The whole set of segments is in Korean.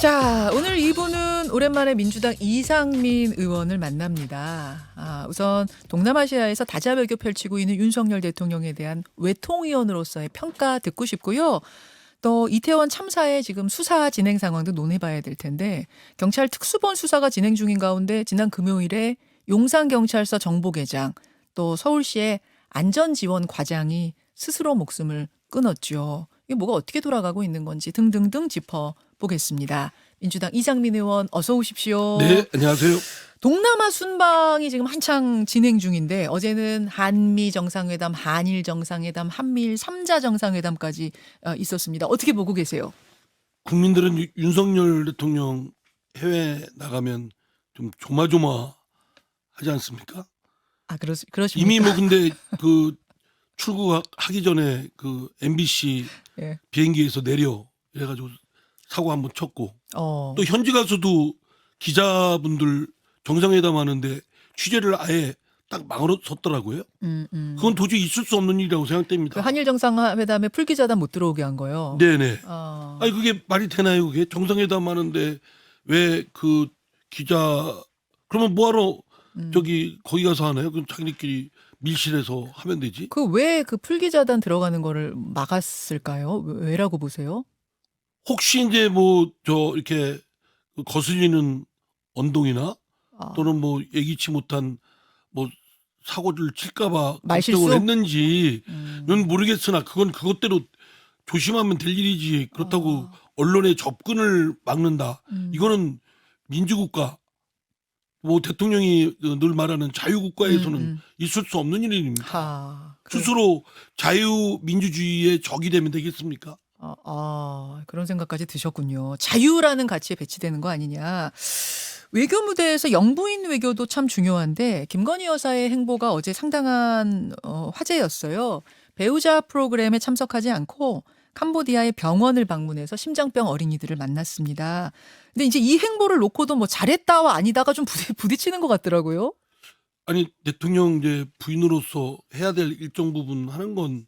자, 오늘 2부는 오랜만에 민주당 이상민 의원을 만납니다. 우선 동남아시아에서 다자외교 펼치고 있는 윤석열 대통령에 대한 외통위원으로서의 평가 듣고 싶고요. 또 이태원 참사의 지금 수사 진행 상황도 논해봐야 될 텐데, 경찰 특수본 수사가 진행 중인 가운데 지난 금요일에 용산경찰서 정보계장, 또 서울시의 안전지원과장이 스스로 목숨을 끊었죠. 이게 뭐가 어떻게 돌아가고 있는 건지 등등등 짚어보겠습니다. 민주당 이상민 의원 어서 오십시오. 네, 안녕하세요. 동남아 순방이 지금 한창 진행 중인데 어제는 한미 정상회담, 한일 정상회담, 한미일 3자 정상회담까지 있었습니다. 어떻게 보고 계세요? 국민들은 윤석열 대통령 해외 나가면 좀 조마조마하지 않습니까? 그러십니까? 이미 뭐 근데 그 출국하기 전에 그 MBC 예. 비행기에서 내려 이래가지고 사고 한번 쳤고 어. 또 현지 가서도 기자분들 정상회담 하는데 취재를 아예 딱 막으로 섰더라고요. 그건 도저히 있을 수 없는 일이라고 그 생각됩니다. 한일 정상회담에 풀기자단 못 들어오게 한 거요. 네네. 어. 아니 그게 말이 되나요? 그게 정상회담 하는데 왜 그 기자 그러면 뭐하러 저기 거기 가서 하나요? 그럼 자기네끼리 밀실에서 하면 되지. 왜 그 풀기자단 들어가는 거를 막았을까요? 왜라고 보세요? 혹시 이제 뭐 저 이렇게 거슬리는 언동이나 아, 또는 뭐 예기치 못한 뭐 사고를 칠까봐 말실수? 걱정을 했는지는 모르겠으나 그건 그것대로 조심하면 될 일이지. 그렇다고 언론의 접근을 막는다. 이거는 민주국가 뭐 대통령이 늘 말하는 자유국가에서는 있을 수 없는 일입니다. 스스로 자유민주주의의 적이 되면 되겠습니까? 그런 생각까지 드셨군요. 자유라는 가치에 배치되는 거 아니냐. 외교 무대에서 영부인 외교도 참 중요한데 김건희 여사의 행보가 어제 상당한 화제였어요. 배우자 프로그램에 참석하지 않고 캄보디아의 병원을 방문해서 심장병 어린이들을 만났습니다. 근데 이제 이 행보를 놓고도 뭐 잘했다와 아니다가 좀 부딪히는 것 같더라고요. 아니 대통령 이제 부인으로서 해야 될 일정 부분 하는 건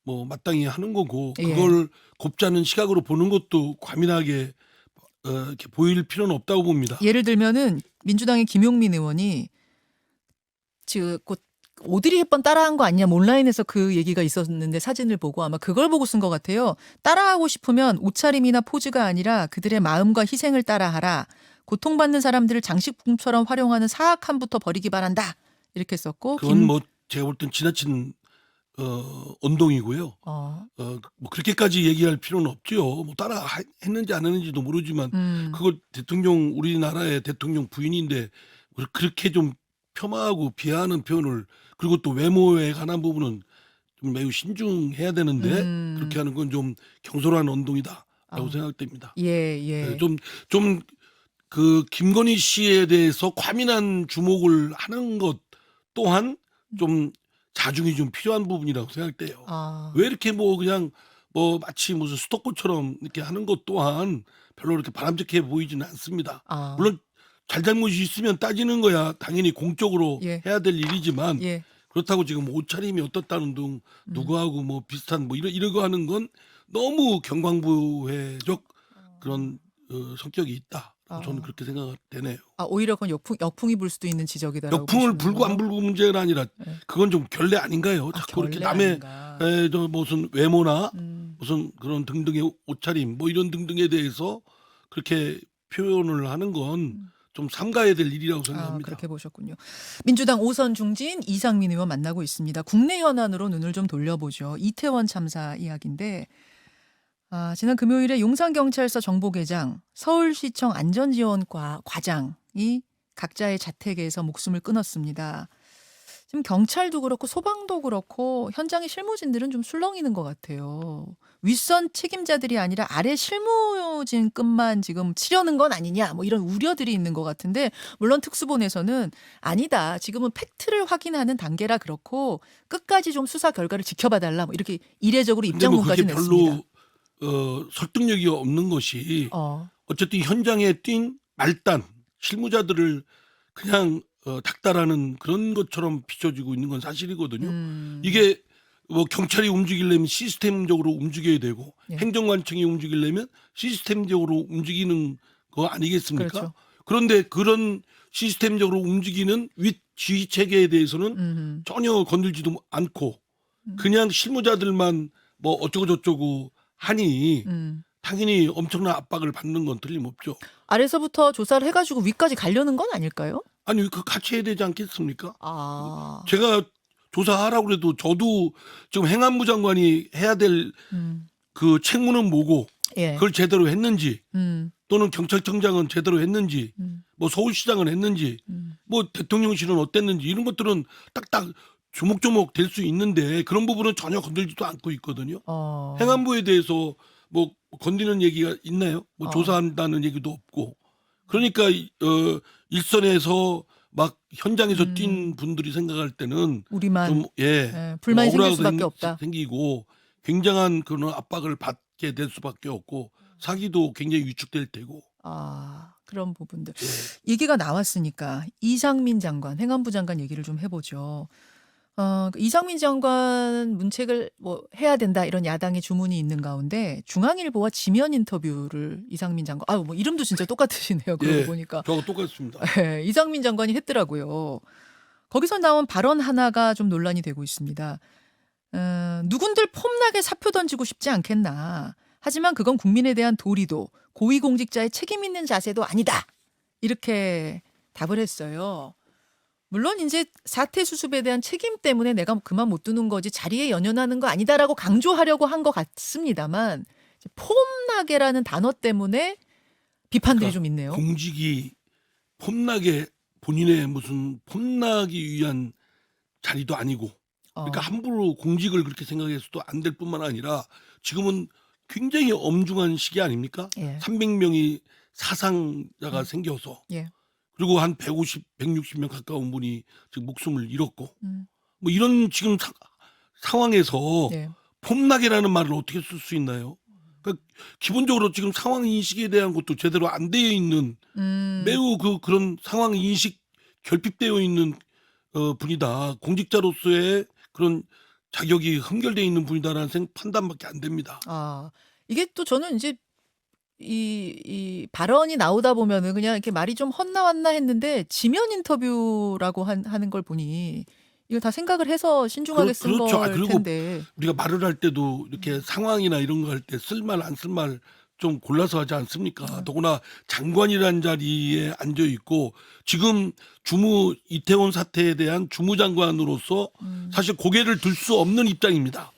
뭐 마땅히 하는 거고 예. 그걸 곱지 않은 시각으로 보는 것도 과민하게 이렇게 보일 필요는 없다고 봅니다. 예를 들면은 민주당의 김용민 의원이 곧 오드리 헵번 따라한 거 아니냐 온라인에서 그 얘기가 있었는데 사진을 보고 아마 그걸 보고 쓴 것 같아요. 따라하고 싶으면 옷차림이나 포즈가 아니라 그들의 마음과 희생을 따라하라. 고통받는 사람들을 장식품처럼 활용하는 사악함부터 버리기 바란다. 이렇게 썼고 그건 뭐 제가 볼 땐 지나친 언동이고요. 뭐 그렇게까지 얘기할 필요는 없죠. 뭐 따라 했는지 안 했는지도 모르지만 그걸 대통령 우리나라의 대통령 부인인데 그렇게 좀 폄하하고 비하하는 표현을 그리고 또 외모에 관한 부분은 좀 매우 신중해야 되는데 그렇게 하는 건 좀 경솔한 언동이다라고 생각됩니다. 예. 네, 좀 그 김건희 씨에 대해서 과민한 주목을 하는 것 또한 좀 자중이 좀 필요한 부분이라고 생각돼요. 왜 이렇게 뭐 그냥 뭐 마치 무슨 수도권처럼 이렇게 하는 것 또한 별로 그렇게 바람직해 보이지는 않습니다. 물론 잘잘못이 있으면 따지는 거야 당연히 공적으로 예. 해야 될 일이지만 예. 그렇다고 지금 옷차림이 어떻다는 등 누구하고 뭐 비슷한 뭐 이러고 하는 건 너무 경광부회적 그런 성격이 있다. 저는 그렇게 생각되네요. 오히려 그건 역풍이 불 수도 있는 지적이다라고 역풍을 보시는 불고 안 거예요? 불고 문제가 아니라 네. 그건 좀 결례 아닌가요? 자꾸 이렇게 결례 남의 아닌가. 저 무슨 외모나 무슨 그런 등등의 옷차림 뭐 이런 등등에 대해서 그렇게 표현을 하는 건 좀 삼가해야 될 일이라고 생각합니다. 그렇게 보셨군요. 민주당 오선 중진 이상민 의원 만나고 있습니다. 국내 현안으로 눈을 좀 돌려보죠. 이태원 참사 이야기인데 지난 금요일에 용산경찰서 정보계장, 서울시청 안전지원과장이 각자의 자택에서 목숨을 끊었습니다. 지금 경찰도 그렇고 소방도 그렇고 현장의 실무진들은 좀 술렁이는 것 같아요. 윗선 책임자들이 아니라 아래 실무진급만 지금 치려는 건 아니냐 뭐 이런 우려들이 있는 것 같은데 물론 특수본에서는 아니다. 지금은 팩트를 확인하는 단계라 그렇고 끝까지 좀 수사 결과를 지켜봐달라 뭐 이렇게 이례적으로 근데 뭐 입장문까지 그게 냈습니다. 별로 설득력이 없는 것이 어쨌든 현장에 뛴 말단 실무자들을 그냥 닥달하는 그런 것처럼 비춰지고 있는 건 사실이거든요. 이게 뭐 경찰이 움직이려면 시스템적으로 움직여야 되고 예. 행정관청이 움직이려면 시스템적으로 움직이는 거 아니겠습니까? 그렇죠. 그런데 그런 시스템적으로 움직이는 윗 지휘 체계에 대해서는 전혀 건들지도 않고 그냥 실무자들만 뭐 어쩌고 저쩌고 하니 당연히 엄청난 압박을 받는 건 틀림없죠. 아래서부터 조사를 해가지고 위까지 가려는 건 아닐까요? 아니 그 같이 해야 되지 않겠습니까? 아, 제가 조사하라고 그래도 저도 지금 행안부 장관이 해야 될 그 책무는 뭐고 예. 그걸 제대로 했는지 또는 경찰청장은 제대로 했는지 음. 뭐 서울시장은 했는지 뭐 대통령실은 어땠는지 이런 것들은 딱딱 조목조목 될 수 있는데 그런 부분은 전혀 건들지도 않고 있거든요. 행안부에 대해서 뭐 건드리는 얘기가 있나요? 뭐 조사한다는 얘기도 없고 그러니까 일선에서 막 현장에서 뛴 분들이 생각할 때는 우리만 좀 불만이 생길 억울하고 수밖에 없다. 생기고 굉장한 그런 압박을 받게 될 수밖에 없고 사기도 굉장히 위축될 테고. 아, 그런 부분들. 예. 얘기가 나왔으니까 이상민 장관, 행안부 장관 얘기를 좀 해보죠. 이상민 장관 문책을 뭐 해야 된다 이런 야당의 주문이 있는 가운데 중앙일보와 지면 인터뷰를 이상민 장관, 뭐 이름도 진짜 똑같으시네요. 그러고 예, 보니까. 저하고 똑같습니다. 이상민 장관이 했더라고요. 거기서 나온 발언 하나가 좀 논란이 되고 있습니다. 누군들 폼나게 사표 던지고 싶지 않겠나. 하지만 그건 국민에 대한 도리도 고위공직자의 책임 있는 자세도 아니다. 이렇게 답을 했어요. 물론 이제 사태 수습에 대한 책임 때문에 내가 그만 못 두는 거지 자리에 연연하는 거 아니다라고 강조하려고 한 것 같습니다만 폼나게라는 단어 때문에 비판들이 그러니까 좀 있네요. 공직이 폼나게 본인의 무슨 폼나기 위한 자리도 아니고 그러니까 함부로 공직을 그렇게 생각해서도 안 될 뿐만 아니라 지금은 굉장히 엄중한 시기 아닙니까? 예. 300명이 사상자가 생겨서 예. 그리고 한 150, 160명 가까운 분이 지금 목숨을 잃었고 음. 뭐 이런 지금 상황에서 예. 폼나게라는 말을 어떻게 쓸 수 있나요? 그러니까 기본적으로 지금 상황 인식에 대한 것도 제대로 안 되어 있는 매우 그런 상황 인식 결핍되어 있는 분이다. 공직자로서의 그런 자격이 흠결되어 있는 분이다라는 판단밖에 안 됩니다. 이게 또 저는 이제 이 발언이 나오다 보면은 그냥 이렇게 말이 좀 헛나왔나 했는데 지면 인터뷰라고 하는 걸 보니 이거 다 생각을 해서 신중하게 쓴 그렇죠. 걸 그리고 텐데. 우리가 말을 할 때도 이렇게 상황이나 이런 거 할 때 쓸말 안 쓸 말 좀 골라서 하지 않습니까? 더구나 장관이라는 자리에 앉아 있고 지금 이태원 사태에 대한 주무장관으로서 사실 고개를 들 수 없는 입장입니다.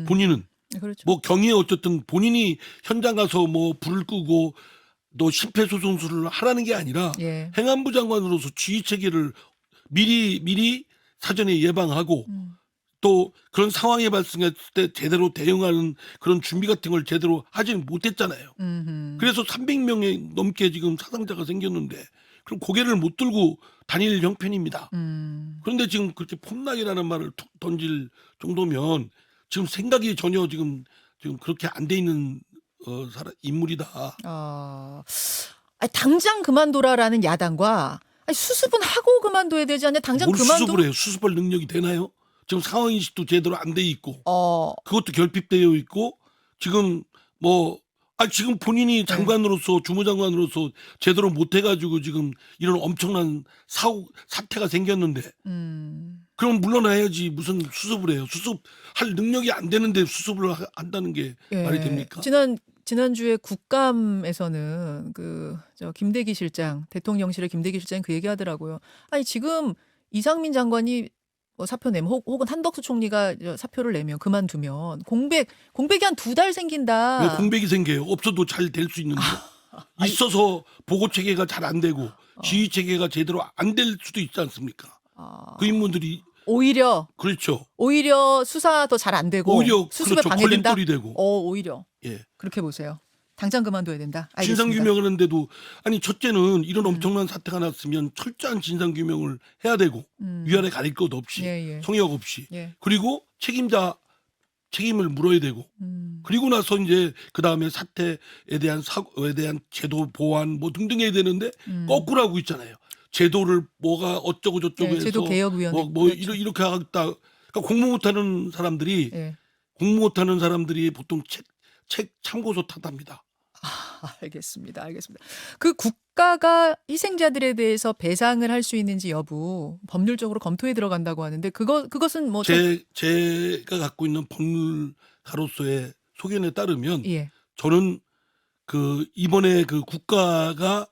본인은 그렇죠. 뭐 경위에 어쨌든 본인이 현장 가서 뭐 불을 끄고 또 심폐소생술을 하라는 게 아니라 예. 행안부 장관으로서 지휘 체계를 미리 사전에 예방하고 또 그런 상황이 발생했을 때 제대로 대응하는 그런 준비 같은 걸 제대로 하지는 못했잖아요. 그래서 300명이 넘게 지금 사상자가 생겼는데 그럼 고개를 못 들고 다닐 형편입니다. 그런데 지금 그렇게 폼나게라는 말을 툭 던질 정도면 지금 생각이 전혀 지금 그렇게 안 돼 있는 인물이다. 당장 그만둬라라는 야당과 수습은 하고 그만둬야 되지 않냐? 당장 뭘 수습을 해요? 수습할 능력이 되나요? 지금 상황 인식도 제대로 안 돼 있고 그것도 결핍되어 있고 지금 지금 본인이 장관으로서 주무장관으로서 제대로 못 해가지고 지금 이런 엄청난 사태가 생겼는데 그럼 물러나야지 무슨 수습을 해요? 수습할 능력이 안 되는데 수습을 한다는 게 말이 됩니까? 지난주에 국감에서는 김대기 실장, 대통령실의 김대기 실장이 그 얘기하더라고요. 아니 지금 이상민 장관이 사표 내면 혹은 한덕수 총리가 사표를 내면 그만두면 공백이 한 2달 생긴다. 왜 공백이 생겨요? 없어도 잘 될 수 있는데 있어서 보고 체계가 잘 안 되고 지휘 체계가 제대로 안 될 수도 있지 않습니까? 그 인물들이 오히려 수사 더 잘 안 되고 오히려 수습에 그렇죠. 방해된다. 걸림돌이 되고 오히려 예. 그렇게 보세요. 당장 그만둬야 된다. 진상 알겠습니다. 규명하는데도 첫째는 이런 엄청난 사태가 났으면 철저한 진상 규명을 해야 되고 위아래 가릴 것 없이 성역 없이 그리고 책임을 물어야 되고 그리고 나서 이제 그 다음에 사태에 대한 사고에 대한 제도 보완 등등 해야 되는데 거꾸로 하고 있잖아요. 제도를 뭐가 어쩌고 저쩌고 해서 제도 개혁위원회 그렇죠. 이렇게 하겠다. 그러니까 공부 못하는 사람들이 보통 책 참고서 탓합니다. 알겠습니다. 알겠습니다. 그 국가가 희생자들에 대해서 배상을 할 수 있는지 여부 법률적으로 검토에 들어간다고 하는데 그것은 뭐 제가 갖고 있는 법률가로서의 소견에 따르면 예. 저는 그 이번에 그 국가가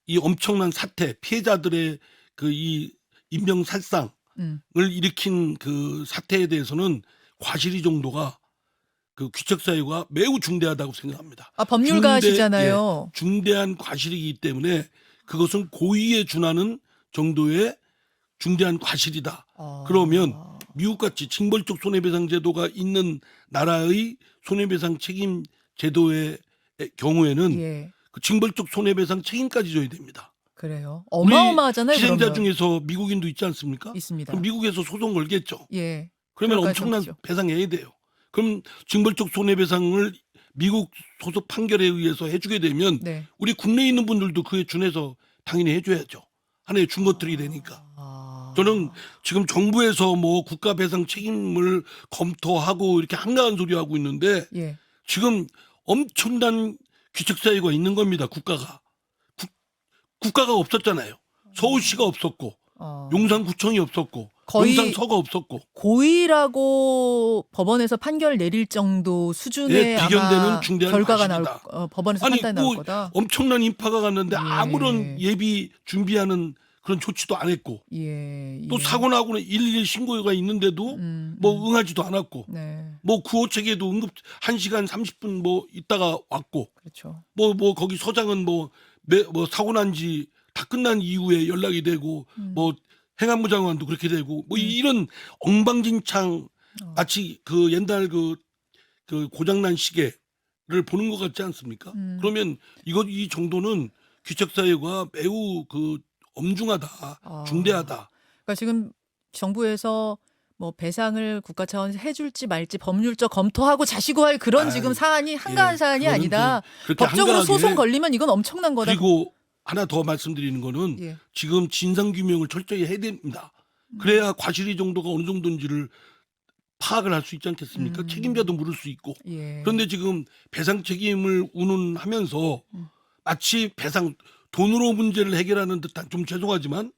이 엄청난 사태 피해자들의 그 이 인명살상을 일으킨 그 사태에 대해서는 과실이 정도가 그 귀책사유가 매우 중대하다고 생각합니다. 법률가시잖아요. 중대한 과실이기 때문에 그것은 고의에 준하는 정도의 중대한 과실이다. 그러면 미국같이 징벌적 손해배상 제도가 있는 나라의 손해배상 책임 제도의 경우에는 예. 그 징벌적 손해배상 책임까지 져야 됩니다. 그래요. 어마어마하잖아요. 희생자 그러면. 중에서 미국인도 있지 않습니까? 있습니다. 그럼 미국에서 소송 걸겠죠. 예. 그러면 그럴 엄청난 가능성이 있죠. 배상해야 돼요. 그럼 징벌적 손해배상을 미국 소속 판결에 의해서 해주게 되면 네. 우리 국내에 있는 분들도 그에 준해서 당연히 해줘야죠. 하나의 준 것들이 되니까. 저는 지금 정부에서 뭐 국가 배상 책임을 검토하고 이렇게 한가한 소리 하고 있는데 예. 지금 엄청난 귀책사유가 있는 겁니다. 국가가 없었잖아요. 서울시가 없었고 용산구청이 없었고 거의 용산서가 없었고 고의라고 법원에서 판결 내릴 정도 수준의 비견되는 아마 중대한 결과가 과실이다. 법원에서 아니, 판단이 나올 거다. 엄청난 인파가 갔는데 예. 아무런 예비 준비하는 그런 조치도 안 했고 예. 또 사고 나고는 112 신고가 있는데도 뭐 응하지도 않았고 네. 뭐 구호 체계도 응급 1시간 30분 뭐 있다가 왔고 그렇죠. 뭐 거기 서장은 뭐 사고 난 지 다 끝난 이후에 연락이 되고 뭐 행안부 장관도 그렇게 되고 뭐 이런 엉망진창 마치 그 옛날 그 고장난 시계를 보는 것 같지 않습니까? 그러면 이 정도는 귀책사유가 매우 그 엄중하다, 중대하다. 그러니까 지금 정부에서 뭐 배상을 국가 차원에서 해줄지 말지 법률적 검토하고 자시고 할 그런 지금 사안이 한가한 사안이 그거는 아니다. 그렇게 법적으로 한가하게- 소송 걸리면 이건 엄청난 거다. 그리고 하나 더 말씀드리는 거는 예. 지금 진상규명을 철저히 해야 됩니다. 그래야 과실이 정도가 어느 정도인지를 파악을 할 수 있지 않겠습니까? 책임자도 물을 수 있고. 예. 그런데 지금 배상 책임을 운운하면서 마치 돈으로 문제를 해결하는 듯한, 좀 죄송하지만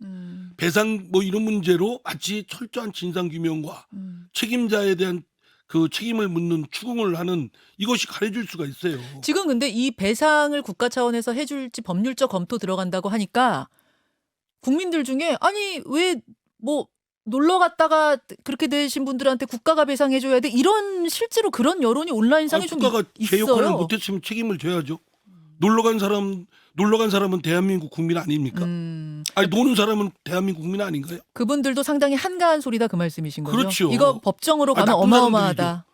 배상 뭐 이런 문제로 마치 철저한 진상규명과 책임자에 대한 그 책임을 묻는 추궁을 하는 이것이 가려질 수가 있어요. 지금 근데 이 배상을 국가 차원에서 해줄지 법률적 검토 들어간다고 하니까 국민들 중에 아니 왜 뭐 놀러 갔다가 그렇게 되신 분들한테 국가가 배상해줘야 돼 이런 실제로 그런 여론이 온라인상에 좀 국가가 제 있어요. 역할을 못했으면 책임을 져야죠. 놀러 간 사람은 대한민국 국민 아닙니까? 아니 노는 사람은 대한민국 국민 아닌가요? 그분들도 상당히 한가한 소리다 그 말씀이신 거죠? 그렇죠. 이거 법정으로 가면 나쁜 어마어마하다.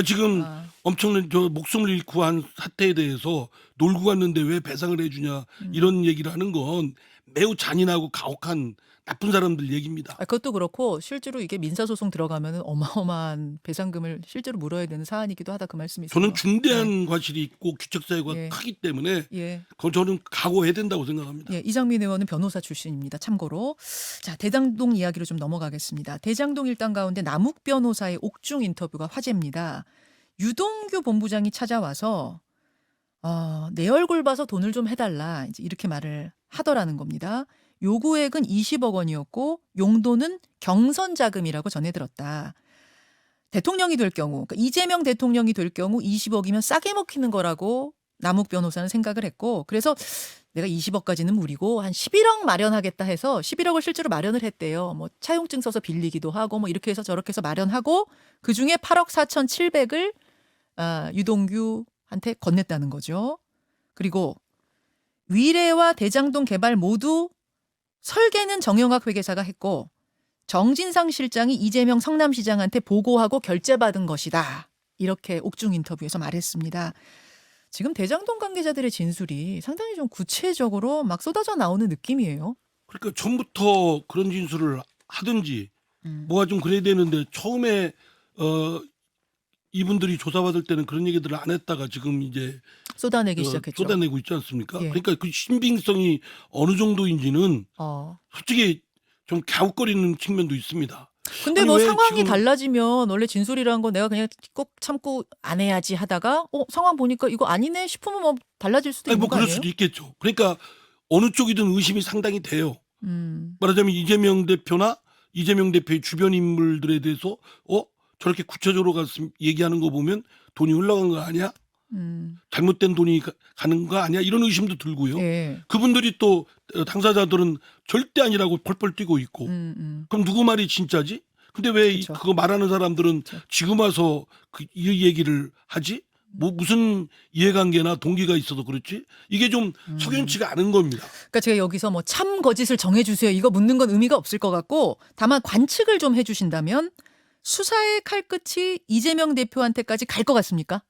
지금 엄청난 목숨을 잃고 한 사태에 대해서 놀고 갔는데 왜 배상을 해주냐 이런 얘기를 하는 건 매우 잔인하고 가혹한 나쁜 사람들 얘기입니다. 그것도 그렇고 실제로 이게 민사소송 들어가면 어마어마한 배상금을 실제로 물어야 되는 사안이기도 하다 그 말씀이세요. 저는 중대한 과실이 있고 귀책사유가 예. 크기 때문에 예. 그건 저는 각오해야 된다고 생각합니다. 예, 이장민 의원은 변호사 출신입니다. 참고로. 자, 대장동 이야기로 좀 넘어가겠습니다. 대장동 일당 가운데 남욱 변호사의 옥중 인터뷰가 화제입니다. 유동규 본부장이 찾아와서 내 얼굴 봐서 돈을 좀 해달라 이제 이렇게 말을 하더라는 겁니다. 요구액은 20억 원이었고 용도는 경선 자금이라고 전해 들었다. 대통령이 될 경우, 그러니까 이재명 대통령이 될 경우 20억이면 싸게 먹히는 거라고 남욱 변호사는 생각을 했고, 그래서 내가 20억까지는 무리고 한 11억 마련하겠다 해서 11억을 실제로 마련을 했대요. 뭐 차용증 써서 빌리기도 하고 뭐 이렇게 해서 저렇게 해서 마련하고 그 중에 8억 4,700을 유동규한테 건넸다는 거죠. 그리고 위례와 대장동 개발 모두 설계는 정영학 회계사가 했고 정진상 실장이 이재명 성남시장한테 보고하고 결재받은 것이다. 이렇게 옥중 인터뷰에서 말했습니다. 지금 대장동 관계자들의 진술이 상당히 좀 구체적으로 막 쏟아져 나오는 느낌이에요. 그러니까 처음부터 그런 진술을 하든지 뭐가 좀 그래야 되는데 처음에 이분들이 조사받을 때는 그런 얘기들을 안 했다가 지금 이제 쏟아내기 시작했죠. 쏟아내고 있지 않습니까? 예. 그러니까 그 신빙성이 어느 정도인지는 솔직히 좀 갸웃거리는 측면도 있습니다. 근데 아니 뭐 왜 상황이 지금 달라지면 원래 진술이라는 거 내가 그냥 꼭 참고 안 해야지 하다가 상황 보니까 이거 아니네 싶으면 뭐 달라질 수도 아니 있는 뭐 거 그럴 아니에요? 수도 있겠죠. 그러니까 어느 쪽이든 의심이 상당히 돼요. 음. 말하자면 이재명 대표나 이재명 대표의 주변 인물들에 대해서 저렇게 구체적으로 가서 얘기하는 거 보면 돈이 흘러간 거 아니야? 음. 잘못된 돈이 가는 거 아니야? 이런 의심도 들고요. 예. 그분들이 또 당사자들은 절대 아니라고 펄펄 뛰고 있고. 음. 그럼 누구 말이 진짜지? 근데 왜 그쵸. 그거 말하는 사람들은 그쵸. 지금 와서 이 얘기를 하지? 뭐 무슨 이해관계나 동기가 있어서 그렇지? 이게 좀 석연치가 않은 겁니다. 그러니까 제가 여기서 뭐 참 거짓을 정해주세요. 이거 묻는 건 의미가 없을 것 같고 다만 관측을 좀 해주신다면 수사의 칼끝이 이재명 대표한테까지 갈 것 같습니까?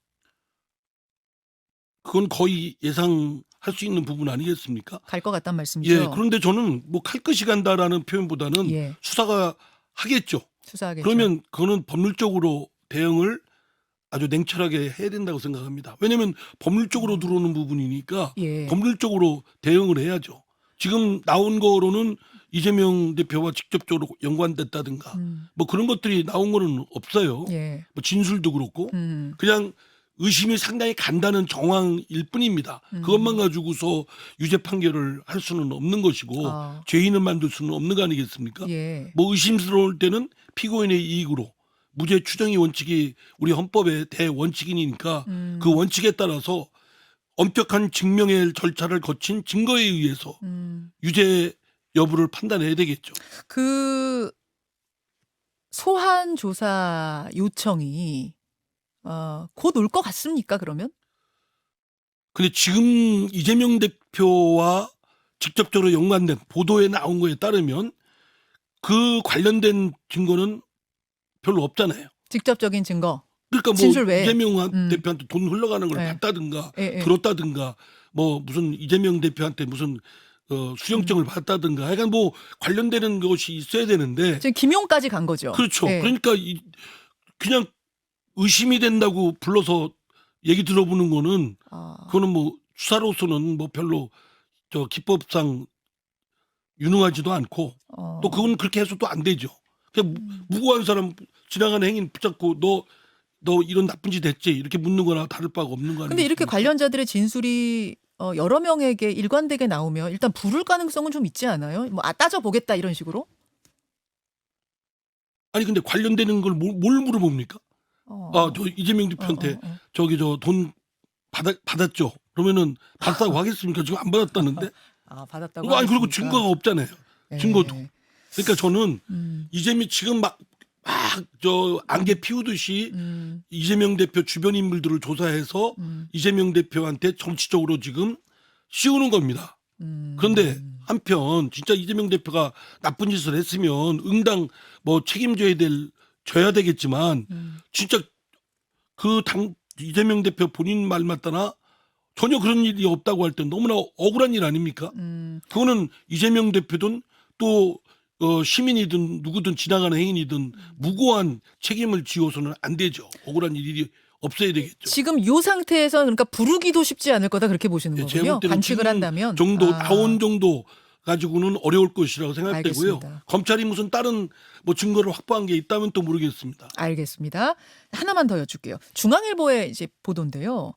그건 거의 예상할 수 있는 부분 아니겠습니까? 갈 것 같단 말씀이죠. 예, 그런데 저는 뭐 칼끝이 간다라는 표현보다는 예. 수사가 하겠죠. 수사하겠죠. 그러면 그거는 법률적으로 대응을 아주 냉철하게 해야 된다고 생각합니다. 왜냐하면 법률적으로 들어오는 부분이니까 예. 법률적으로 대응을 해야죠. 지금 나온 거로는 이재명 대표와 직접적으로 연관됐다든가 뭐 그런 것들이 나온 거는 없어요. 예. 뭐 진술도 그렇고 그냥 의심이 상당히 간다는 정황일 뿐입니다. 그것만 가지고서 유죄 판결을 할 수는 없는 것이고 죄인을 만들 수는 없는 거 아니겠습니까? 예. 뭐 의심스러울 때는 피고인의 이익으로 무죄 추정의 원칙이 우리 헌법의 대원칙이니까 그 원칙에 따라서 엄격한 증명의 절차를 거친 증거에 의해서 유죄 여부를 판단해야 되겠죠. 그 소환 조사 요청이 곧 올 것 같습니까? 그러면? 근데 지금 이재명 대표와 직접적으로 연관된 보도에 나온 거에 따르면 그 관련된 증거는 별로 없잖아요. 직접적인 증거. 그러니까 뭐 진술 외에. 이재명 대표한테 돈 흘러가는 걸 예. 봤다든가 예. 들었다든가 뭐 무슨 이재명 대표한테 무슨 수령증을 받았다든가 하여간 뭐 관련되는 것이 있어야 되는데 지금 김용까지 간 거죠. 그렇죠. 예. 그러니까 그냥 의심이 된다고 불러서 얘기 들어보는 거는 그거는 뭐 수사로서는 뭐 별로 기법상 유능하지도 않고 또 그건 그렇게 해서도 안 되죠. 그냥 무고한 사람 지나가는 행인 붙잡고 너 이런 나쁜 짓 했지 이렇게 묻는 거나 다를 바가 없는 거 아니에요. 근데 이렇게 관련자들의 진술이 여러 명에게 일관되게 나오면 일단 부를 가능성은 좀 있지 않아요? 뭐 따져보겠다 이런 식으로? 아니 근데 관련되는 걸 뭘 물어봅니까? 저 이재명 대표한테 저기 저 돈 받았죠. 그러면은 받았다고 하겠습니까? 지금 안 받았다는데? 받았다고. 아니 그리고 하겠습니까? 증거가 없잖아요. 예. 증거도. 그러니까 저는 이재명 지금 막 안개 피우듯이 이재명 대표 주변 인물들을 조사해서 이재명 대표한테 정치적으로 지금 씌우는 겁니다. 그런데 한편 진짜 이재명 대표가 나쁜 짓을 했으면 응당 뭐 져야 되겠지만 진짜 이재명 대표 본인 말 맞다나 전혀 그런 일이 없다고 할 때 너무나 억울한 일 아닙니까? 그거는 이재명 대표든 또 시민이든 누구든 지나가는 행인이든 무고한 책임을 지어서는 안 되죠. 억울한 일이 없어야 되겠죠. 지금 이 상태에서 그러니까 부르기도 쉽지 않을 거다 그렇게 보시는 예, 제가 거군요. 볼 때는 관측을 지금 한다면. 정도 나온 정도 가지고는 어려울 것이라고 생각되고요. 알겠습니다. 검찰이 무슨 다른 뭐 증거를 확보한 게 있다면 또 모르겠습니다. 알겠습니다. 하나만 더 여쭐게요. 중앙일보의 이제 보도인데요.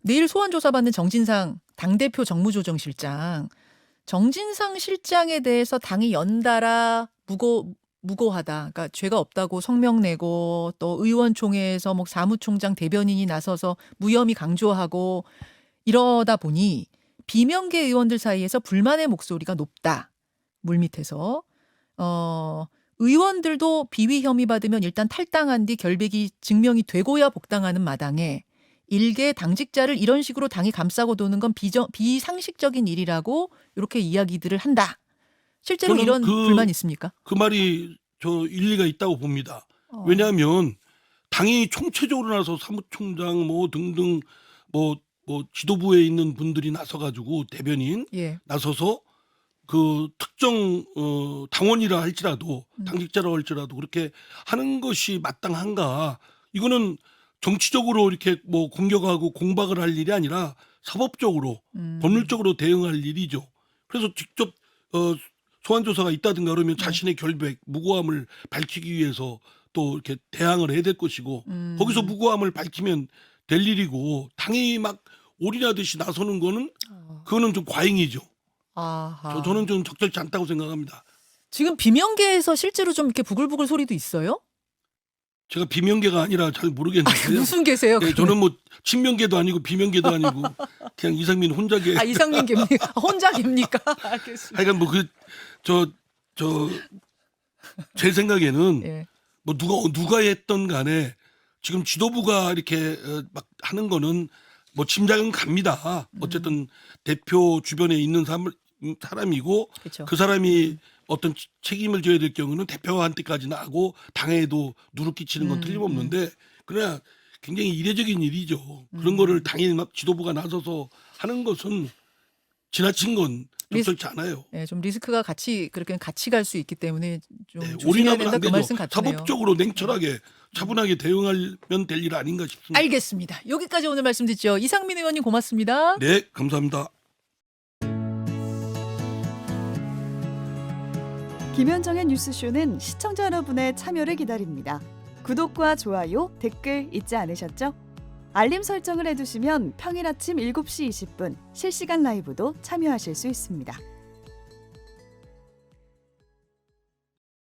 내일 소환 조사받는 정진상 당대표 정무조정실장. 정진상 실장에 대해서 당이 연달아 무고하다. 그러니까 죄가 없다고 성명 내고 또 의원총회에서 뭐 사무총장 대변인이 나서서 무혐의 강조하고 이러다 보니 비명계 의원들 사이에서 불만의 목소리가 높다. 물밑에서. 의원들도 비위 혐의 받으면 일단 탈당한 뒤 결백이 증명이 되고야 복당하는 마당에 일개 당직자를 이런 식으로 당이 감싸고 도는 건 비상식적인 일이라고 이렇게 이야기들을 한다. 실제로 이런 불만이 있습니까? 그 말이 일리가 있다고 봅니다. 왜냐하면 당이 총체적으로 나서 사무총장 뭐 등등 뭐 지도부에 있는 분들이 나서가지고 대변인 나서서 그 특정 당원이라 할지라도 당직자라 할지라도 그렇게 하는 것이 마땅한가? 이거는 정치적으로 이렇게 뭐 공격하고 공박을 할 일이 아니라 사법적으로 법률적으로 대응할 일이죠. 그래서 직접 소환 조사가 있다든가 그러면 자신의 결백, 무고함을 밝히기 위해서 또 이렇게 대항을 해야 될 것이고 거기서 무고함을 밝히면 될 일이고 당연히 막 올인하듯이 나서는 거는 그거는 좀 과잉이죠. 아하. 저는 좀 적절치 않다고 생각합니다. 지금 비명계에서 실제로 좀 이렇게 부글부글 소리도 있어요? 제가 비명계가 아니라 잘 모르겠는데요. 무슨 계세요? 네, 저는 뭐 친명계도 아니고 비명계도 아니고 그냥 이상민 혼자계. 아, 이상민 계입니까? 혼자 계입니까? 알겠습니다. 하여간 뭐 제 생각에는 예. 뭐 누가 했던 간에 지금 지도부가 이렇게 막 하는 거는 뭐 짐작은 갑니다. 어쨌든 대표 주변에 있는 사람이고 그쵸. 그 사람이 어떤 책임을 져야 될 경우는 대표한테까지는 하고 당에도 누를 끼치는 건 틀림없는데 그러나 굉장히 이례적인 일이죠. 그런 거를 당연히 막 지도부가 나서서 하는 것은 지나친 건 적절치 않아요. 네, 좀 리스크가 그렇게 같이 갈 수 있기 때문에 좀 네, 조심해야 올인하면 된다 안 그 되죠. 말씀 같네요. 사법적으로 냉철하게 차분하게 대응하면 될 일 아닌가 싶습니다. 알겠습니다. 여기까지 오늘 말씀 듣죠. 이상민 의원님 고맙습니다. 네, 감사합니다. 김현정의 뉴스쇼는 시청자 여러분의 참여를 기다립니다. 구독과 좋아요, 댓글 잊지 않으셨죠? 알림 설정을 해두시면 평일 아침 7시 20분 실시간 라이브도 참여하실 수 있습니다.